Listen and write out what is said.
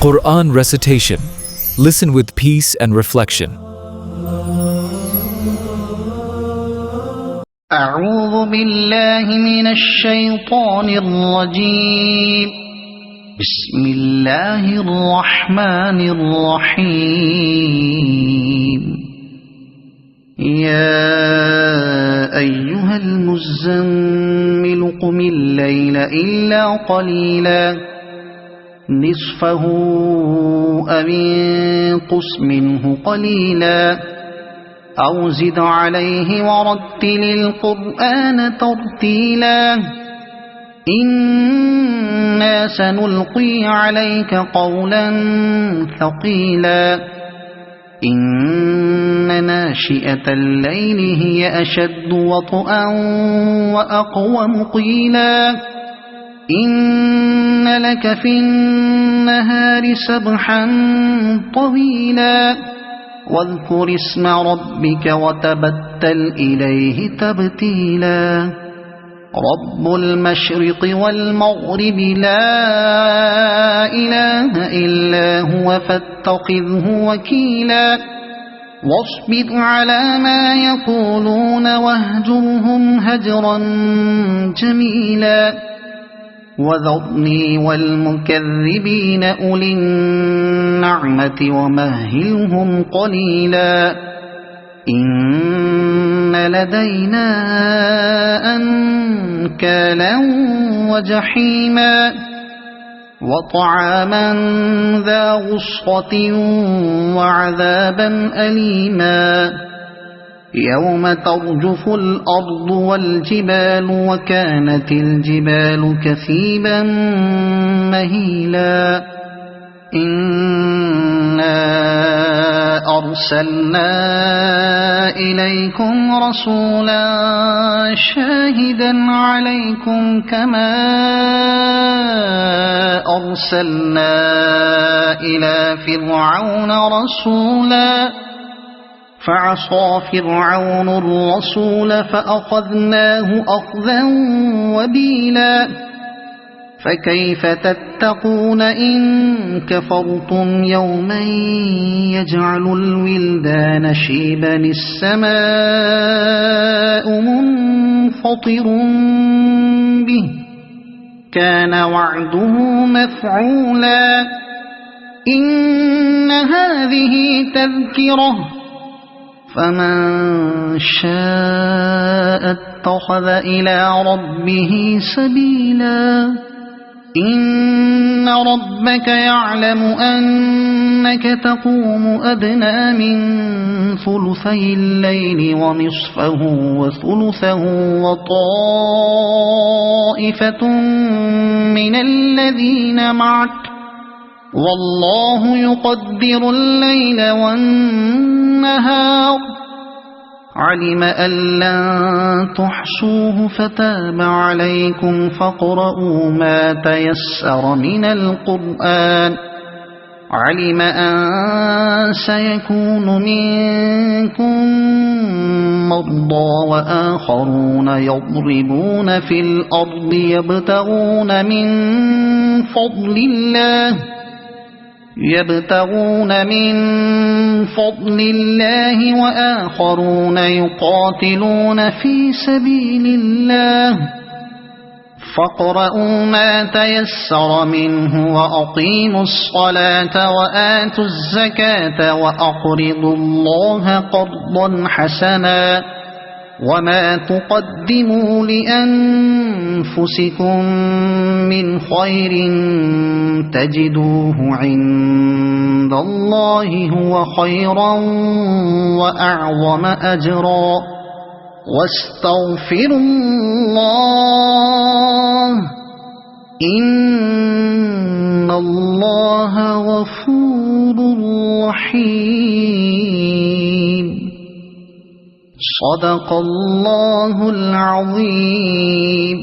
Quran recitation. Listen with peace and reflection. أعوذ بالله من الشيطان الرجيم. بسم الله الرحمن الرحيم. يا أيها المزمل قم الليل إلا قليلا نصفه أو انقص منه قليلا أو زد عليه ورتل القرآن ترتيلا إنا سنلقي عليك قولا ثقيلا إن ناشئة الليل هي أشد وطئا وأقوم قيلا إن لك في النهار سبحا طويلا واذكر اسم ربك وتبتل إليه تبتيلا رب المشرق والمغرب لا إله إلا هو فاتخذه وكيلا واصبر على ما يقولون واهجرهم هجرا جميلا وذرني والمكذبين أولي النعمة ومهلهم قليلا إن لدينا أنكالا وجحيما وطعاما ذا غصة وعذابا أليما يوم ترجف الأرض والجبال وكانت الجبال كثيبا مهيلا إنا أرسلنا إليكم رسولا شاهدا عليكم كما أرسلنا إلى فرعون رسولا فعصى فرعون الرسول فأخذناه أخذا وبيلا فكيف تتقون إن كفرتم يوما يجعل الولدان شيبا السماء منفطر به كان وعده مفعولا إن هذه تذكرة فمن شاء اتخذ إلى ربه سبيلا إن ربك يعلم أنك تقوم أدنى من ثلثي الليل ونصفه وثلثه وطائفة من الذين معك والله يقدر الليل والنهار علم أن لن تحصوه فتاب عليكم فاقرؤوا ما تيسر من القرآن علم أن سيكون منكم مرضى وآخرون يضربون في الأرض يبتغون من فضل الله وآخرون يقاتلون في سبيل الله فاقرؤوا ما تيسر منه وأقيموا الصلاة وآتوا الزكاة وأقرضوا الله قرضا حسنا وما تقدموا لأنفسكم من خير تجدوه عند الله هو خيرا وأعظم أجرا واستغفروا الله إن الله غفور رحيم صدق الله العظيم.